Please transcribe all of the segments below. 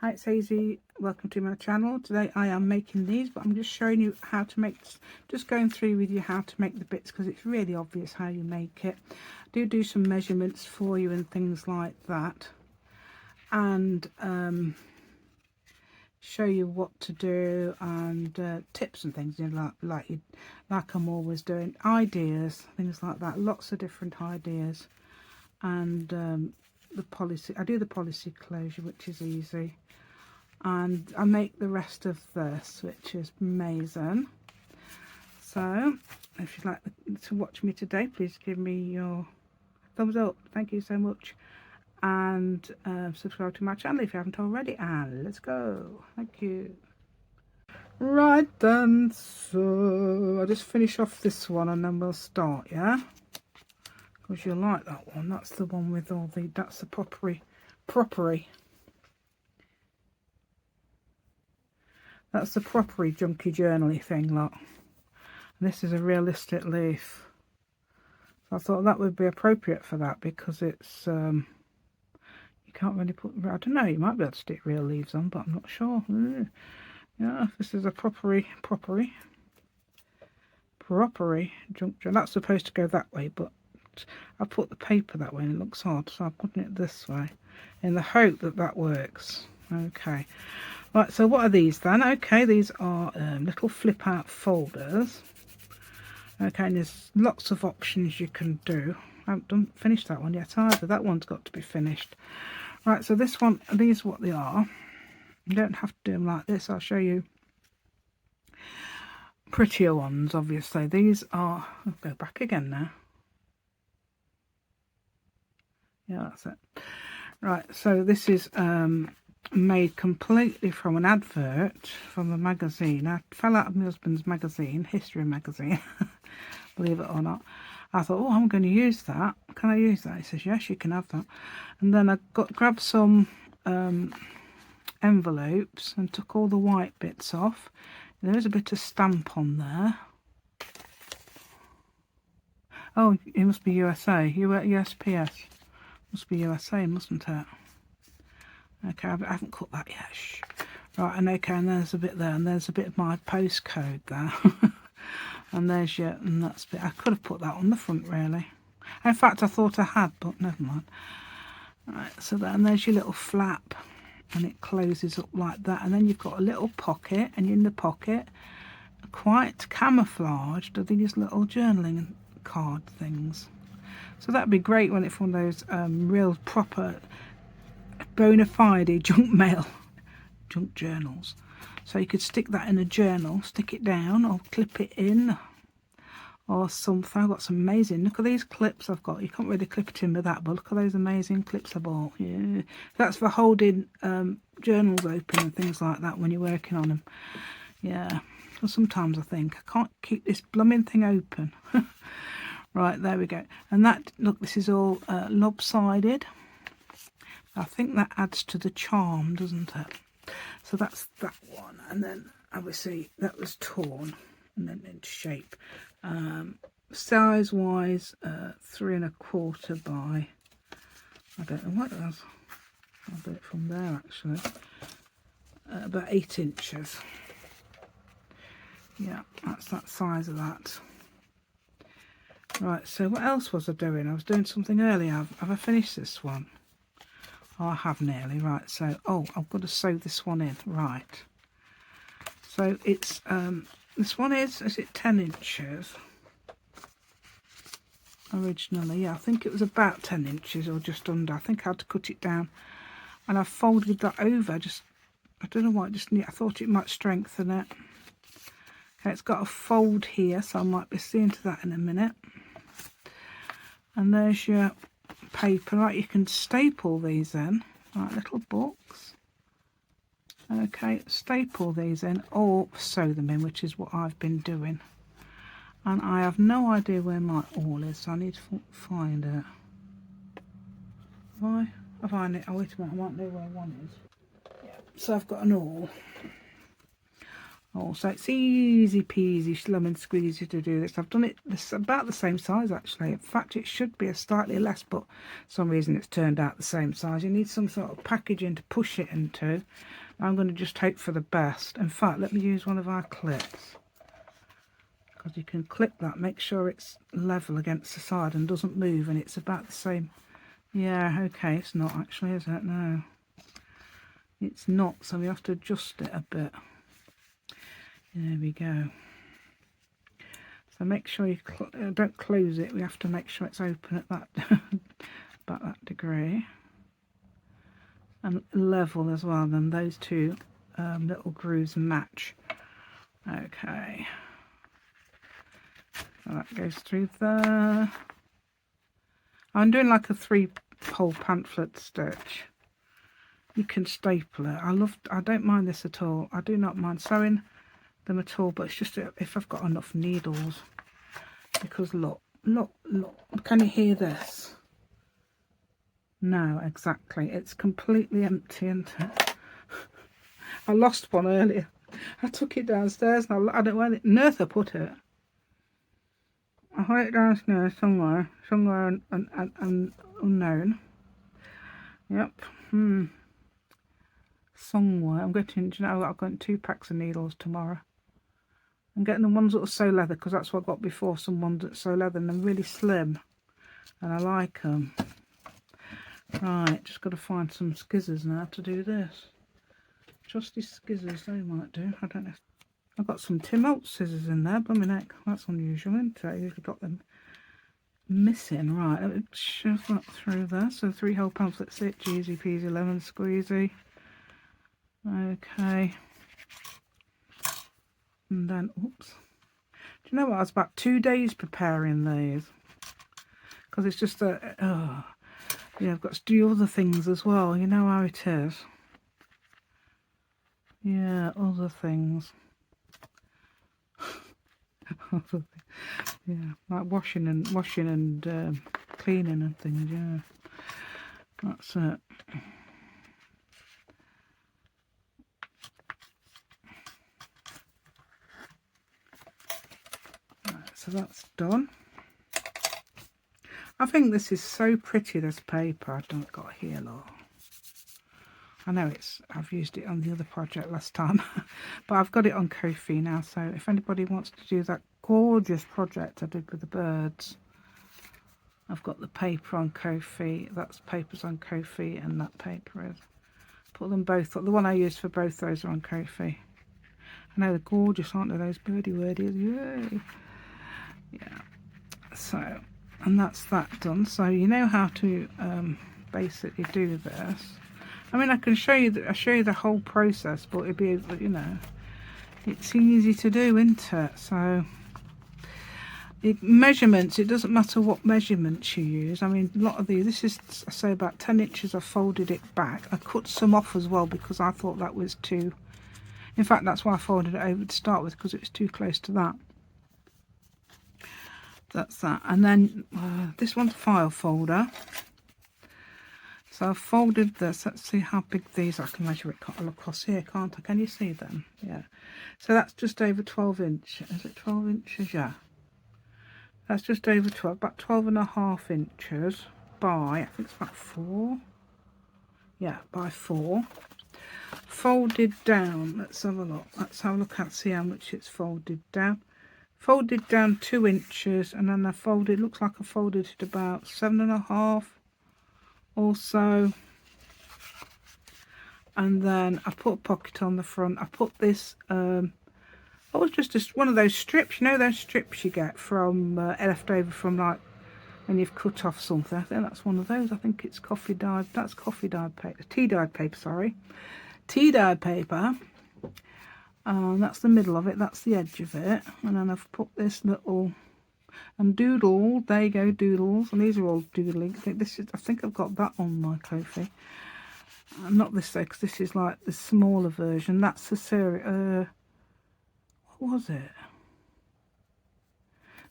Hi, it's Hazy. Welcome to my channel. Today I am making these, but I'm just showing you how to make, just going through with you how to make the bits, because it's really obvious how you make it. I do some measurements for you and things like that, and show you what to do, and tips and things, you know, like I'm always doing, ideas, things like that, lots of different ideas. And the policy, I do the policy closure, which is easy, and I make the rest of this, which is amazing. So if you'd like to watch me today, please give me your thumbs up. Thank you so much, and subscribe to my channel if you haven't already, and let's go. Thank you. Right then, so I'll just finish off this one and then we'll start, yeah, because you'll like that one. That's the one with all the, that's the propery. That's the propery junky journaly thing, look. And this is a realistic leaf. So I thought that would be appropriate for that, because it's, you can't really put, I don't know, you might be able to stick real leaves on, but I'm not sure. Yeah, this is a propery junk journal. That's supposed to go that way, but I put the paper that way and it looks odd, so I'm putting it this way in the hope that that works. Okay. Right, so what are these then? Okay, these are little flip out folders. Okay, and there's lots of options you can do. I haven't finished that one yet either. That one's got to be finished. Right, so this one, these are what they are. You don't have to do them like this. I'll show you prettier ones, obviously. These are, I'll go back again now. Yeah, that's it. Right, so this is made completely from an advert from a magazine. I fell out of my husband's magazine, history magazine, believe it or not. I thought, oh, I'm going to use that. Can I use that? He says, yes, you can have that. And then I grabbed some envelopes and took all the white bits off. There is a bit of stamp on there. Oh, it must be USA. USPS. Must be USA, mustn't it? Okay, I haven't cut that yet. Shh. Right, and okay, and there's a bit there, and there's a bit of my postcode there. And there's your, and that's bit. I could have put that on the front, really. In fact, I thought I had, but never mind. Right, so then there's your little flap, and it closes up like that. And then you've got a little pocket, and in the pocket, quite camouflaged, are these little journaling card things. So that'd be great when it's one of those real proper bona fide junk journals. So you could stick that in a journal, stick it down, or clip it in, or something. I've got some amazing, look at these clips I've got. You can't really clip it in with that, but look at those amazing clips I bought. Yeah, that's for holding journals open and things like that when you're working on them. Yeah, well, sometimes I think I can't keep this blooming thing open. Right, there we go. And that, look, this is all lopsided. I think that adds to the charm, doesn't it? So that's that one. And then obviously that was torn and then into shape. Size wise, 3 1/4 by, I don't know what it was. I'll do it from there actually. About 8 inches. Yeah, that's that size of that. Right, so what else was I doing? I was doing something earlier. Have I finished this one? Oh, I have nearly. Right, so, oh, I've got to sew this one in. Right. So it's, this one is it 10 inches? Originally, yeah, I think it was about 10 inches or just under. I think I had to cut it down. And I folded that over. Just, I don't know why, I thought it might strengthen it. Okay, it's got a fold here, so I might be seeing to that in a minute. And there's your paper. Right, you can staple these in, like little books. Okay, staple these in or sew them in, which is what I've been doing. And I have no idea where my awl is, so I need to find it. I find it. Oh, wait a minute, I might know where one is. Yeah, so I've got an awl. Oh, so it's easy peasy lemon squeezy to do this. I've done it about the same size actually. In fact, it should be a slightly less, but for some reason it's turned out the same size. You need some sort of packaging to push it into. I'm going to just hope for the best. In fact, let me use one of our clips, because you can clip that, make sure it's level against the side and doesn't move, and it's about the same. Yeah, okay, it's not actually, is it? No, it's not, so we have to adjust it a bit. There we go. So make sure you don't close it. We have to make sure it's open at that about that degree, and level as well. Then those two little grooves match. Okay, so that goes through there. I'm doing like a 3-hole pamphlet stitch. You can staple it. I don't mind this at all. I do not mind sewing them at all, but it's just if I've got enough needles, because look, can you hear this? No, exactly, it's completely empty, isn't it? I lost one earlier. I took it downstairs and I don't know where on earth I put it. I had it downstairs somewhere unknown. Yep. Somewhere. I'm getting, you know, I've got 2 packs of needles tomorrow. I'm getting the ones that are sew leather, because that's what I got before, some ones that sew leather, and they're really slim, and I like them. Right, just got to find some scissors now to do this. Trusty scissors, they might do. I don't know. I've got some Tim Holtz scissors in there, blooming heck. That's unusual, isn't it? I usually got them missing. Right, let me shove that through there. So 3-hole pamphlet stitch, easy peasy lemon squeezy. Okay. And then, oops. Do you know what? I was about 2 days preparing these, because it's just a, yeah, I've got to do other things as well. You know how it is. Yeah, other things. Yeah, like washing and cleaning and things. Yeah, that's it. Right, so that's done. I think this is so pretty, this paper. I don't got here, look. I know I've used it on the other project last time, but I've got it on Ko-fi now. So if anybody wants to do that gorgeous project I did with the birds, I've got the paper on Ko-fi. That's papers on Ko-fi, and that paper is. Put them both. The one I used for both those are on Ko-fi. I know they're gorgeous, aren't they? Those birdie wordies. Yay! Yeah. So, and that's that done. So you know how to basically do this. I mean, I can show you the whole process, but it'd be, you know, it's easy to do, isn't it? So measurements, it doesn't matter what measurements you use. I mean, a lot of these, this is, I say, about 10 inches. I folded it back. I cut some off as well, because I thought that was too, in fact that's why I folded it over to start with, because it was too close to that. That's that. And then this one's a file folder. So I've folded this. Let's see how big these are. I can measure it across here, can't I? Can you see them? Yeah. So that's just over 12 inches. Is it 12 inches? Yeah. That's just over 12, about 12.5 inches by, I think it's about 4. Yeah, by 4. Folded down. Let's have a look. Let's have a look and see how much it's folded down. Folded down 2 inches, and then I folded, looks like I folded it about 7.5 or so. And then I put a pocket on the front. I put this, oh, it's just one of those strips, you know, those strips you get from, left over from, like, when you've cut off something. I think that's one of those. I think it's coffee dyed, that's coffee dyed paper, tea dyed paper, sorry. Tea dyed paper. That's the middle of it, that's the edge of it. And then I've put this little, and doodle, there you go, doodles, and these are all doodling. I think I've got that on my Ko-fi. Not this though, because this is like the smaller version. That's the series. What was it?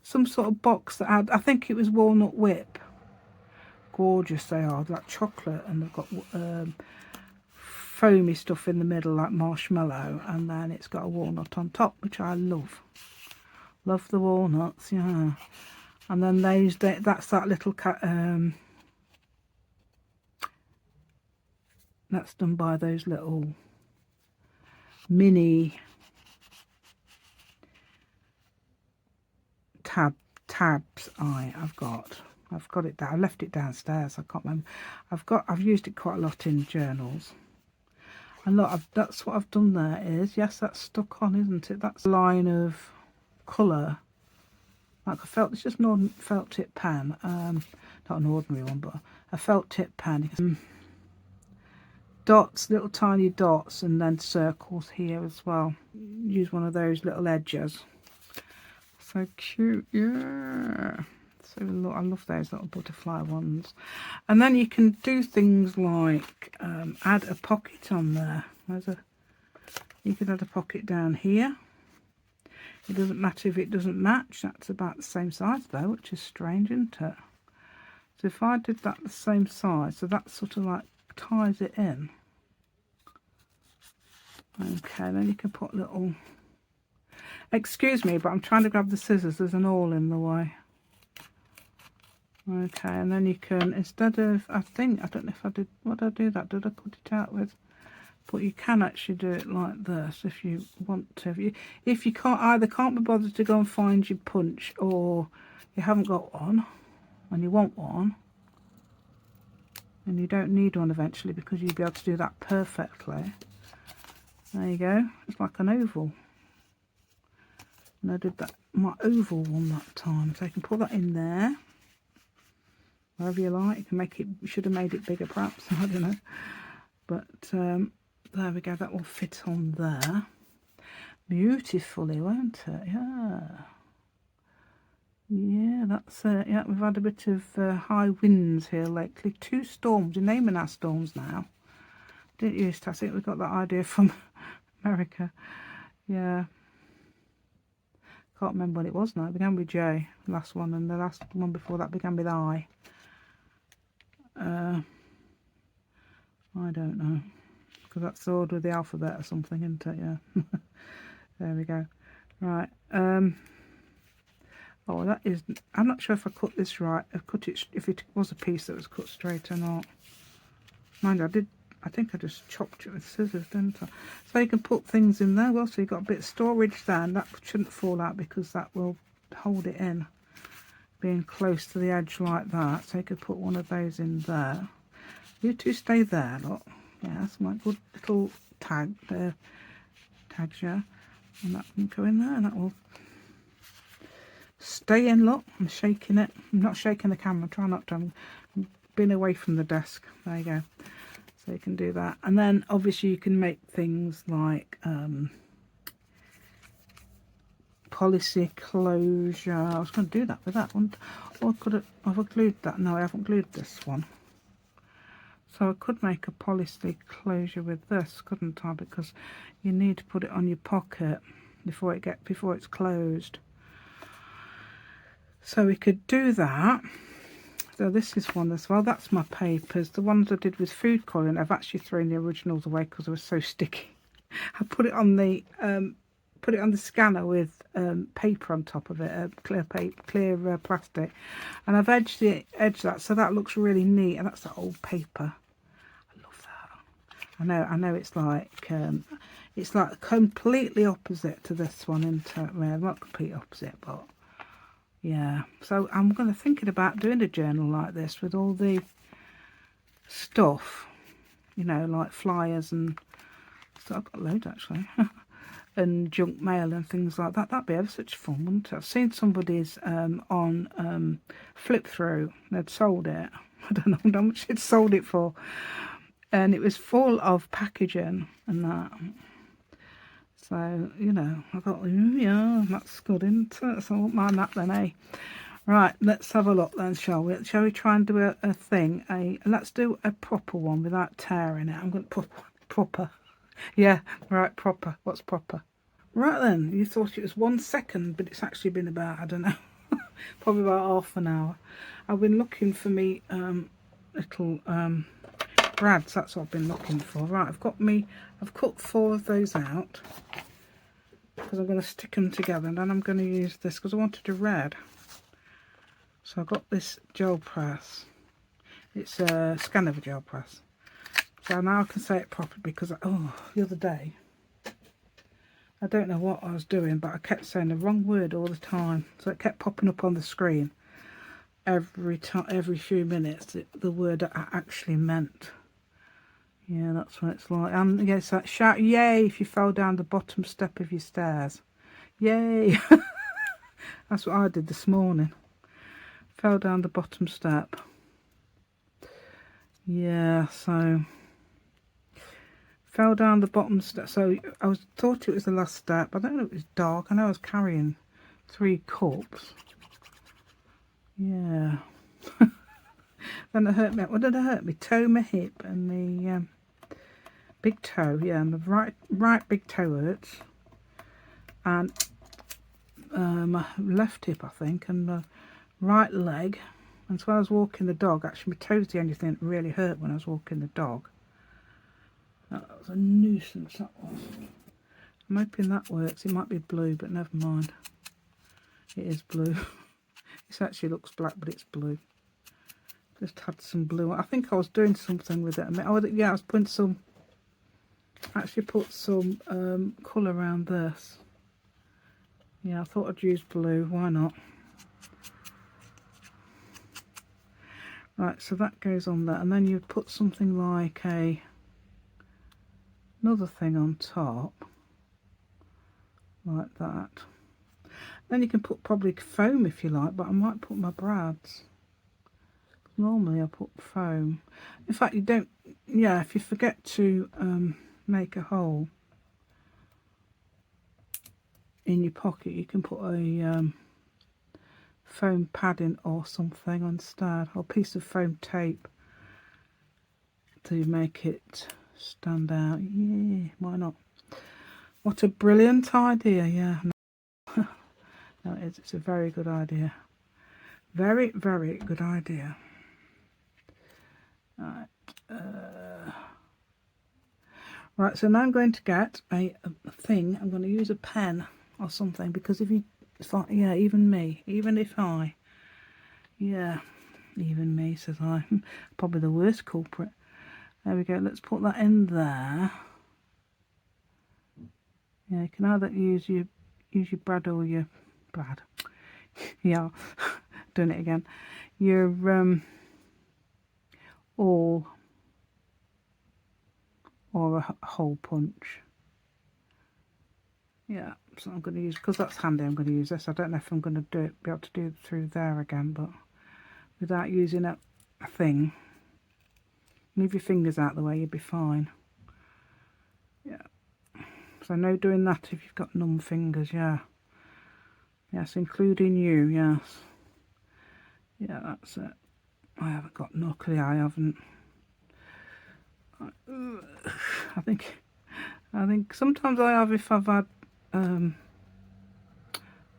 Some sort of box that had, I think it was walnut whip. Gorgeous they are, like chocolate, and they've got foamy stuff in the middle like marshmallow, and then it's got a walnut on top, which I love. Love the walnuts, yeah. And then that's that little that's done by those little mini tabs I've got it down. I left it downstairs, I can't remember. I've used it quite a lot in journals. And look, that's what I've done there is, yes, that's stuck on, isn't it? That's a line of colour. Like it's just an ordinary felt tip pen, not an ordinary one, but a felt tip pen. Dots, little tiny dots, and then circles here as well. Use one of those little edges. So cute, yeah. So look, I love those little butterfly ones. And then you can do things like add a pocket on there. You could add a pocket down here. It doesn't matter if it doesn't match. That's about the same size though, which is strange, isn't it? So if I did that the same size, so that sort of like ties it in. Okay, then you can put little... Excuse me, but I'm trying to grab the scissors. There's an awl in the way. Okay, and then you can, instead of, I don't know if I did, what did I do that? Did I cut it out with? But you can actually do it like this if you want to. If you can't be bothered to go and find your punch, or you haven't got one and you want one, and you don't need one eventually because you'll be able to do that perfectly. There you go. It's like an oval. And I did my oval one that time, so you can put that in there. Wherever you like. You can make it. You should have made it bigger, perhaps. I don't know. But there we go. That will fit on there beautifully, won't it? Yeah. Yeah, that's it. Yeah, we've had a bit of high winds here lately. 2 storms. You're naming our storms now. Didn't used to. I think we got that idea from America. Yeah. Can't remember when it was now. It began with J, the last one, and the last one before that began with I. I don't know, because that's the order of the alphabet or something, isn't it? Yeah. There we go. Right. Oh, that is. I'm not sure if I cut this right. I cut it if it was a piece that was cut straight or not. Mind you, I did. I think I just chopped it with scissors, didn't I? So you can put things in there. Well, so you've got a bit of storage there, and that shouldn't fall out because that will hold it in, being close to the edge like that. So you could put one of those in there. You two stay there, look. Yeah, that's my good little tags, yeah. And that can go in there, and that will stay in, look. I'm shaking it. I'm not shaking the camera. Try not to. I'm being away from the desk. There you go. So you can do that. And then obviously you can make things like policy closure. I was going to do that with that one. Or could I've glued that? No, I haven't glued this one. So I could make a policy closure with this, couldn't I? Because you need to put it on your pocket before it's closed. So we could do that. So this is one as well. That's my papers. The ones I did with food colouring, I've actually thrown the originals away because they were so sticky. I put it on the scanner with paper on top of it, clear plastic, and I've edged that so that looks really neat. And that's that old paper. I love that. I know it's like completely opposite to this one, isn't it? Well, not complete opposite, but yeah. So I'm going to thinking about doing a journal like this with all the stuff, you know, like flyers and so I've got loads actually. And junk mail and things like that. That'd be ever such fun, wouldn't it? I've seen somebody's on flip through. They'd sold it. I don't know how much they'd sold it for, and it was full of packaging and that. So you know, I thought, yeah, that's good, isn't it? So I won't mind that then, eh? Right, let's have a look then, shall we? Shall we try and do a thing? Let's do a proper one without tearing it. I'm going to put proper. Yeah, right, proper. What's proper? Right then, you thought it was 1 second, but it's actually been about, I don't know, probably about half an hour. I've been looking for me little brads, that's what I've been looking for. Right, I've cut 4 of those out because I'm going to stick them together, and then I'm going to use this because I wanted a red. So I've got this gel press. It's a Scanover gel press. So now I can say it properly because, the other day, I don't know what I was doing, but I kept saying the wrong word all the time. So it kept popping up on the screen every few minutes, the word that I actually meant. Yeah, that's what it's like. And yeah, it's like, shout yay if you fell down the bottom step of your stairs. Yay! That's what I did this morning. Fell down the bottom step. Yeah, so fell down the bottom step. So thought it was the last step. I don't know if it was dark. I know I was carrying 3 cups. Yeah. Then it hurt me. What did it hurt me? Toe, my hip, and my big toe. Yeah, my right big toe hurts, and my left hip, I think, and my right leg. And so when I was walking the dog, actually my toe's the only thing that really hurt when I was walking the dog. That was a nuisance, that was. I'm hoping that works. It might be blue, but never mind. It is blue. This actually looks black, but it's blue. Just had some blue. I think I was doing something with it. I was putting some, actually put some colour around this. Yeah, I thought I'd use blue. Why not? Right, so that goes on there. And then you put something like another thing on top. Like that. Then you can put probably foam if you like, but I might put my brads. Normally I put foam. In fact, you don't, yeah, if you forget to make a hole in your pocket, you can put a foam padding or something instead, or a piece of foam tape to make it stand out. Yeah, why not? What a brilliant idea. Yeah, no, it's a very good idea. Very, very good idea. Right, right, so now I'm going to get a thing. I'm going to use a pen or something, because even me, says I, probably the worst culprit. There we go, let's put that in there. Yeah, you can either use your brad or your brad. Yeah, doing it again. Your awl or a hole punch. Yeah, so I'm going to use, because that's handy, I'm going to use this. I don't know if I'm going to be able to do it through there again, but without using a thing. Move your fingers out the way, you'll be fine. Yeah. So no doing that if you've got numb fingers, yeah. Yes, including you, yes. Yeah, that's it. I haven't got, luckily I haven't. I think sometimes I have if I've had,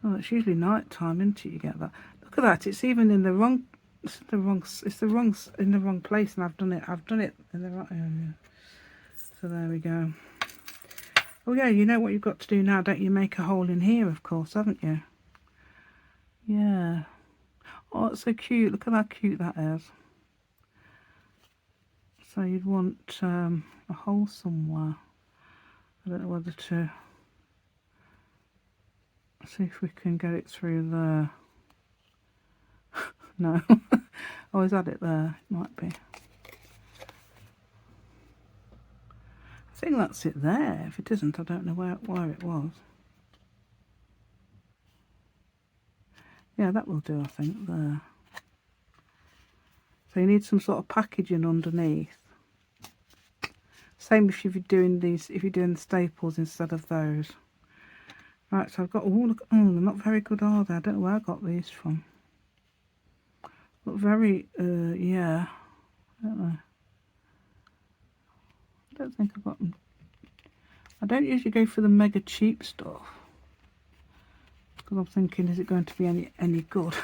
it's usually night time, isn't it? You get that. Look at that, it's even in the wrong, it's in the wrong place, and I've done it in the right area. So there we go. Oh yeah, you know what you've got to do now, don't you? Make a hole in here, of course, haven't you? Yeah. Oh, it's so cute. Look at how cute that is. So you'd want a hole somewhere. I don't know whether to see if we can get it through there. No. Oh, is that it there? It might be. I think that's it there. If it isn't, I don't know where it was. Yeah, that will do, I think, there. So you need some sort of packaging underneath. Same if you're doing the staples instead of those. Right, so I've got, they're not very good, are they? I don't know where I got these from. Look very, yeah, I don't know. I don't think I've got them. I don't usually go for the mega cheap stuff, because I'm thinking, is it going to be any good?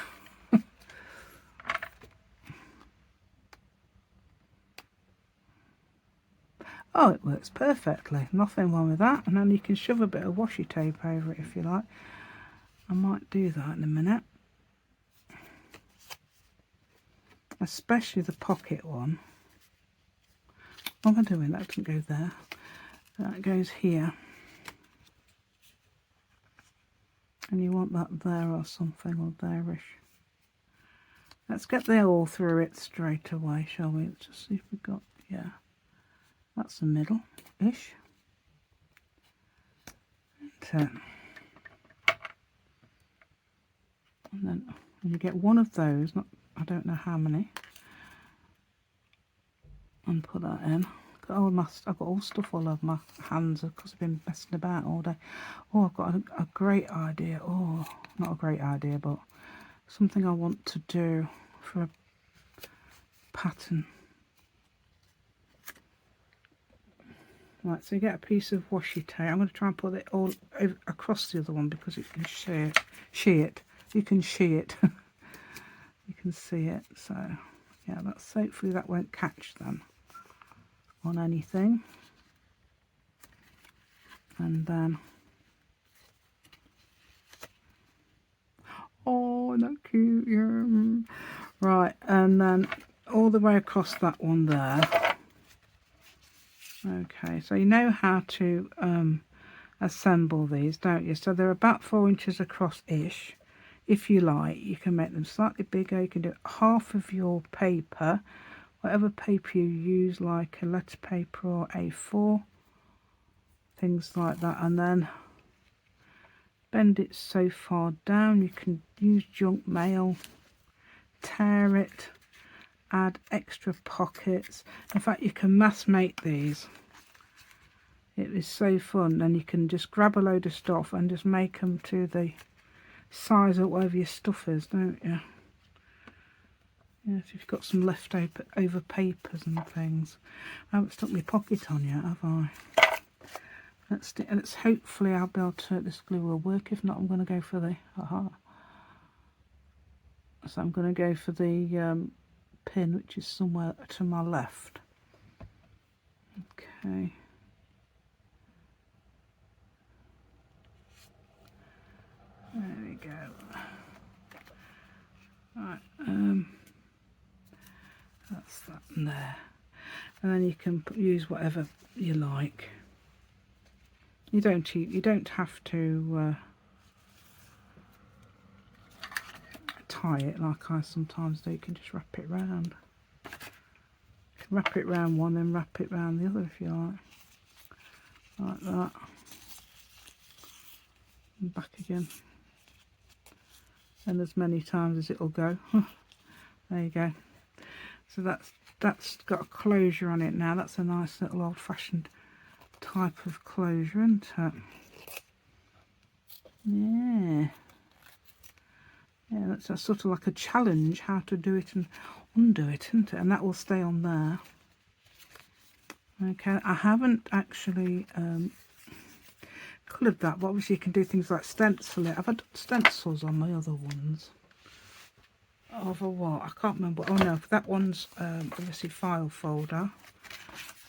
Oh, it works perfectly. Nothing wrong with that. And then you can shove a bit of washi tape over it if you like. I might do that in a minute. Especially the pocket one. What am I doing? That doesn't go there. That goes here. And you want that there or something, or there-ish. Let's get the all through it straight away, shall we? Let's just see if we've got, yeah. That's the middle-ish. And then you get one of those, not, I don't know how many, and put that in. I've got all stuff all over my hands because I've been messing about all day. Oh, I've got a great idea. Oh, not a great idea, but something I want to do for a pattern. Right, so you get a piece of washi tape. I'm going to try and put it all over, across the other one because it can see it. You can see it. You can see it. So, yeah, that's hopefully that won't catch then on anything. And then, oh, that's cute. Yeah. Right, and then all the way across that one there. Okay, so you know how to assemble these, don't you? So they're about 4 inches across-ish. If you like, you can make them slightly bigger. You can do half of your paper, whatever paper you use, like a letter paper or A4, things like that, and then bend it so far down. You can use junk mail, tear it, add extra pockets. In fact, you can mass make these. It is so fun. Then you can just grab a load of stuff and just make them to the size of whatever your stuff is, don't you? Yes, if you've got some leftover papers and things. I haven't stuck my pocket on yet, have I? Let's hopefully I'll be able to, this glue will work. If not, I'm going to go for the, So I'm going to go for the pin, which is somewhere to my left. Okay. There we go. Right, that's that in there. And then you can use whatever you like. You don't have to tie it like I sometimes do. You can just wrap it round. You can wrap it round one, then wrap it round the other if you like that. And back again. And as many times as it'll go. There you go. So that's got a closure on it now. That's a nice little old-fashioned type of closure, isn't it? Yeah. Yeah, that's a sort of like a challenge how to do it and undo it, isn't it? And that will stay on there. Okay, I haven't actually coloured that, but obviously you can do things like stencil it. I've had stencils on my other ones. Over what? I can't remember. Oh no, that one's obviously file folder.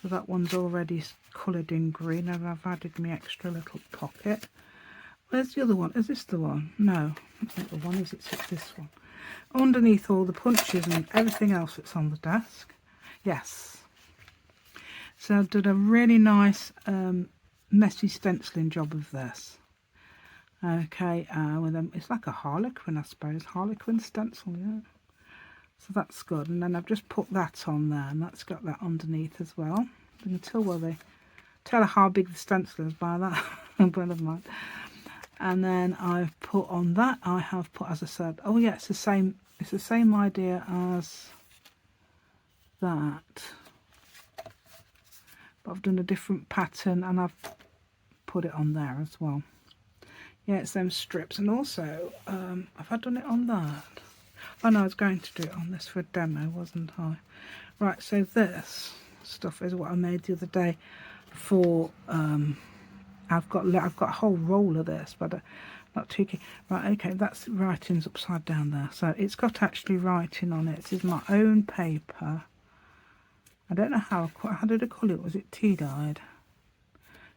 So that one's already coloured in green, and I've added my extra little pocket. Where's the other one? Is this the one? No, that's not the one, is it? It's this one. Underneath all the punches and everything else that's on the desk. Yes. So I've done a really nice messy stenciling job of this. Okay, with them, it's like a harlequin, I suppose. Harlequin stencil, yeah. So that's good. And then I've just put that on there, and that's got that underneath as well. You can tell how big the stencil is by that. But never mind. And then I've put on that. I have put, as I said, oh yeah, it's the same idea as that. But I've done a different pattern, and I've put it on there as well. Yeah, it's them strips. And also, have I done it on that? Oh no, I was going to do it on this for a demo, wasn't I? Right, so this stuff is what I made the other day for, I've got a whole roll of this, but not too keen. Right, okay, that's writing's upside down there. So it's got actually writing on it. This is my own paper. I don't know how did I colour it? Was it tea dyed?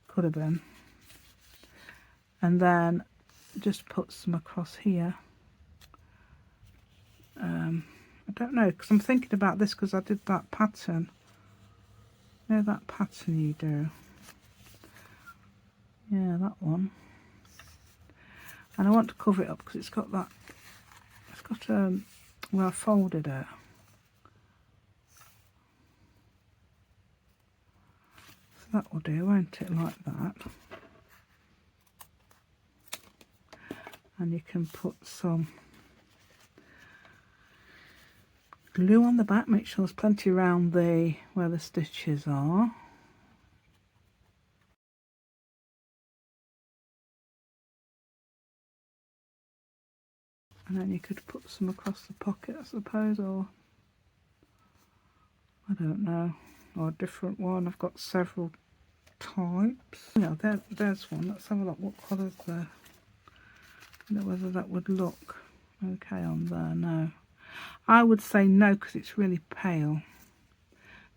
Could have been. And then just put some across here. I don't know, because I'm thinking about this because I did that pattern. You know that pattern you do? Yeah, that one. And I want to cover it up because it's got that, it's got where I folded it. So that will do, won't it, like that. And you can put some glue on the back, make sure there's plenty around the where the stitches are. And then you could put some across the pocket, I suppose, or I don't know, or a different one. I've got several types. Yeah, there's one. Let's have a look. What colour's there? I don't know whether that would look okay on there. No, I would say no because it's really pale.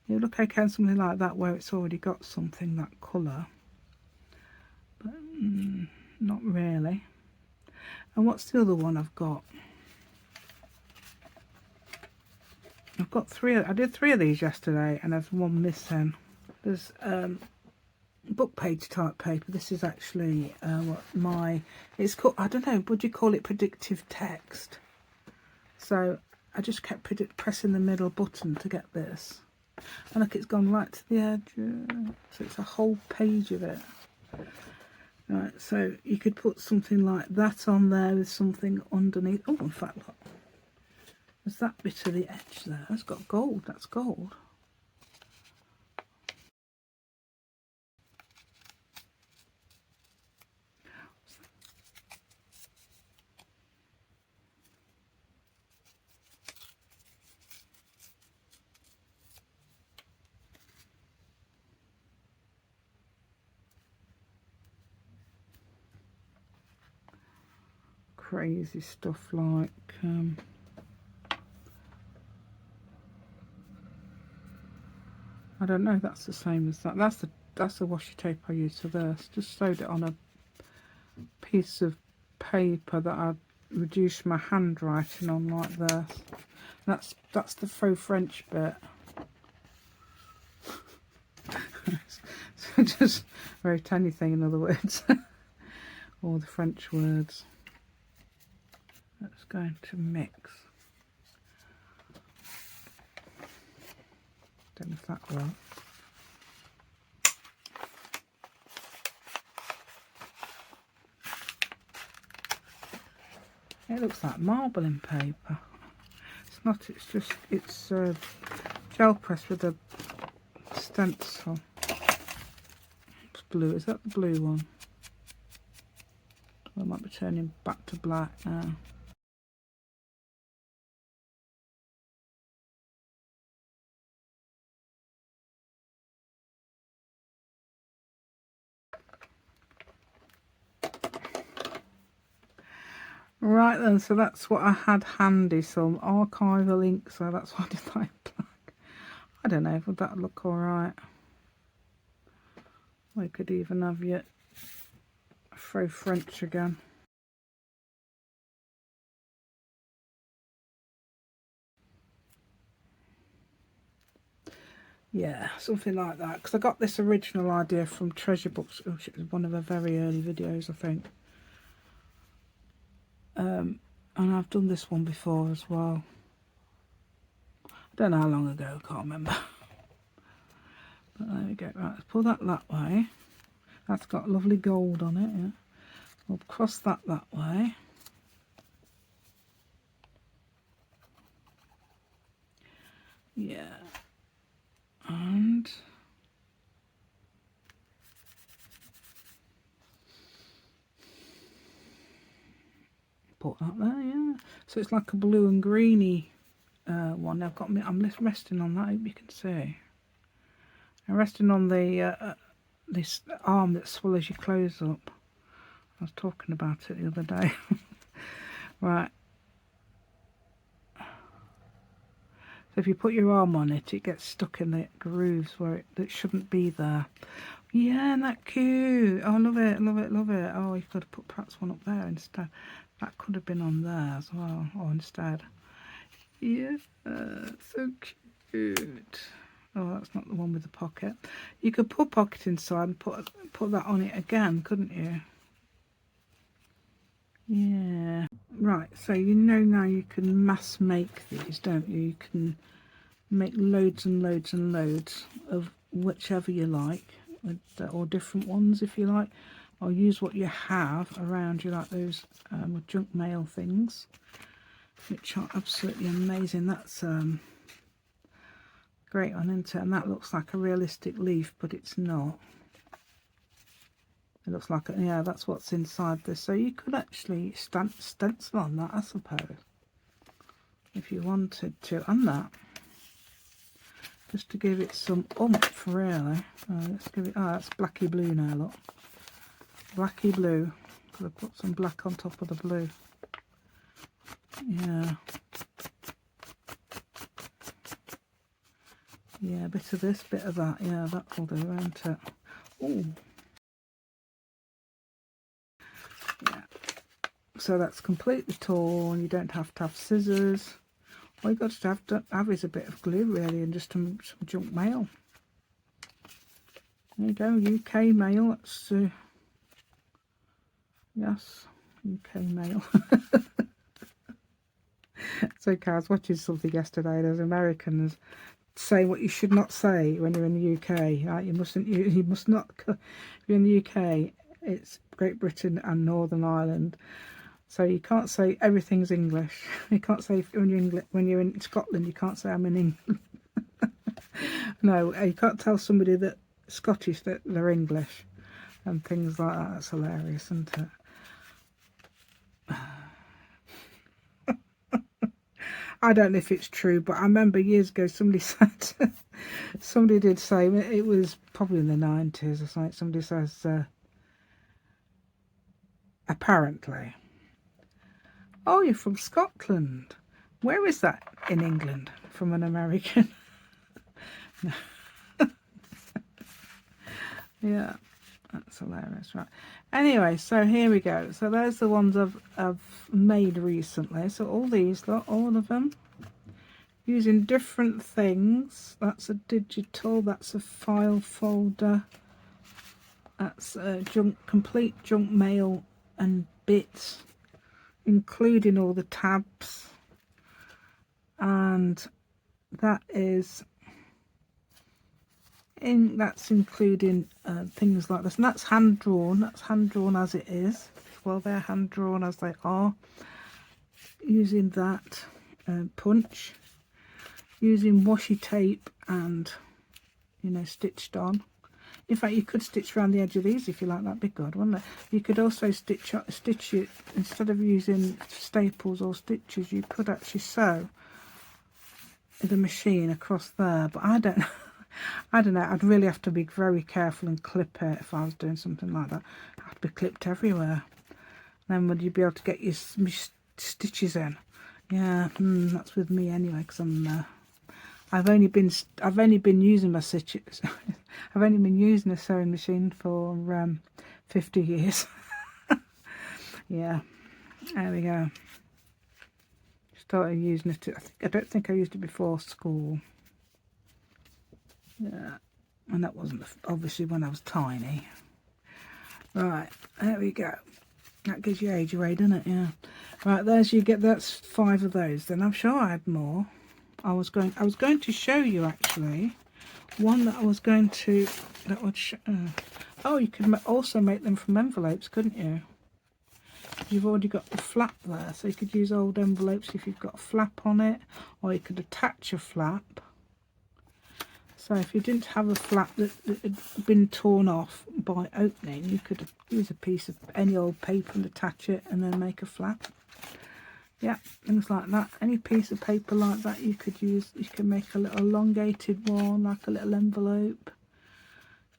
It would look okay on something like that where it's already got something that colour, but not really. And what's the other one I've got? I've got three. I did 3 of these yesterday, and there's one missing. There's book page type paper. This is actually it's called, I don't know, would you call it predictive text? So I just kept pressing the middle button to get this, and look, it's gone right to the edge. So it's a whole page of it. Right, so you could put something like that on there with something underneath. Oh, in fact, look, there's that bit of the edge there. It's got gold. That's gold. Crazy stuff like I don't know, that's the same as that. That's the washi tape I used for this. Just sewed it on a piece of paper that I'd reduced my handwriting on like this. That's the faux French bit. So just wrote anything, in other words. All the French words. That's going to mix. Don't know if that works. It looks like marbling paper. It's not, it's gel press with a stencil. It's blue, is that the blue one? I might be turning back to black now. Right then, so that's what I had handy, some archival ink, so that's why I did that in black. I don't know, would that look alright? We could even have your faux French again. Yeah, something like that, because I got this original idea from Treasure Books, which was one of her very early videos, I think. And I've done this one before as well. I don't know how long ago, I can't remember. But there we go. Right, let's pull that way. That's got lovely gold on it, yeah. We'll cross that way. Yeah. And put that there, yeah. So it's like a blue and greeny one. I'm resting on that, I hope you can see. I'm resting on the this arm that swallows your clothes up. I was talking about it the other day. Right. So if you put your arm on it, it gets stuck in the grooves where it shouldn't be there. Yeah, isn't that cute? Oh, I love it, love it, love it. Oh, you could have put perhaps one up there instead. That could have been on there as well, or instead. Yeah, so cute. Oh, that's not the one with the pocket. You could put pocket inside and put that on it again, couldn't you? Yeah. Right, so you know now you can mass make these, don't you? You can make loads and loads and loads of whichever you like, or different ones if you like, or use what you have around you, like those junk mail things, which are absolutely amazing. That's great one, isn't it? And that looks like a realistic leaf, but it's not. It looks like, yeah, that's what's inside this. So you could actually stencil on that, I suppose, if you wanted to, and that. Just to give it some oomph, really. Let's give it, that's blacky blue now, look. Blacky blue. Could have put some black on top of the blue. Yeah. Yeah, a bit of this, bit of that. Yeah, that'll do, won't it? Ooh. Yeah. So that's completely torn. You don't have to have scissors. All you've got to have is a bit of glue, really, and just some junk mail. There you go, UK mail. That's yes, UK mail. It's okay. I was watching something yesterday. There's Americans say what you should not say when you're in the UK. Right? You must not. If you're in the UK, it's Great Britain and Northern Ireland. So you can't say everything's English. You can't say when you're in Scotland, you can't say I'm in England. No, you can't tell somebody that Scottish that they're English and things like that. That's hilarious, isn't it? I don't know if it's true, but I remember years ago somebody said, somebody did say, it was probably in the 90s or something, somebody says, apparently, oh, you're from Scotland. Where is that in England? From an American. No. Yeah, that's hilarious, right? Anyway, so here we go. So there's the ones I've made recently. So all these, all of them, using different things. That's a digital, that's a file folder, that's a complete junk mail and bits, including all the tabs, and that is that's including things like this, and that's hand drawn. That's hand drawn as it is. Well, they're hand drawn as they are. Using that punch, using washi tape, and stitched on. In fact, you could stitch around the edge of these if you like. That'd be good, wouldn't it? You could also stitch it instead of using staples or stitches. You could actually sew the machine across there, but I don't know. I'd really have to be very careful and clip it if I was doing something like that. It'd have to be clipped everywhere. Then would you be able to get your stitches in? Yeah, that's with me anyway, because I've only been using my stitches. I've only been using a sewing machine for 50 years. Yeah, there we go. Started using it. I don't think I used it before school. Yeah, and that wasn't obviously when I was tiny. Right, there we go. That gives you age away, doesn't it? Yeah. Right, that's 5 of those. Then I'm sure I had more. I was going to show you actually one that I was going to oh, you could also make them from envelopes, couldn't you? You've already got the flap there, so you could use old envelopes if you've got a flap on it, or you could attach a flap. So if you didn't have a flap that had been torn off by opening, you could use a piece of any old paper and attach it and then make a flap. Yeah, things like that. Any piece of paper like that you could use. You can make a little elongated one, like a little envelope.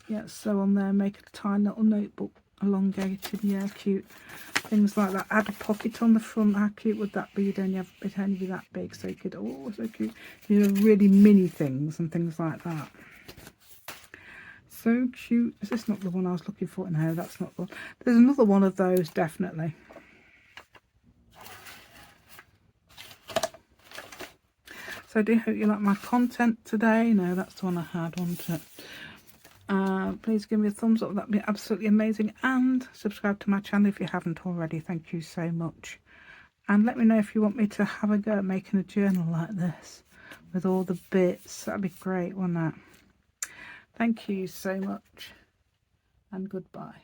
Yeah, so on there, make a tiny little notebook elongated, yeah, cute. Things like that. Add a pocket on the front. How cute would that be? It'd only be that big, so you could, oh, so cute. You know, really mini things and things like that. So cute. Is this not the one I was looking for? No, that's not the one. There's another one of those, definitely. So I do hope you like my content today. No, that's the one I had, wasn't it? Please give me a thumbs up, that'd be absolutely amazing, and subscribe to my channel if you haven't already. Thank you so much, and let me know if you want me to have a go at making a journal like this with all the bits. That'd be great, wouldn't it? Thank you so much, and goodbye.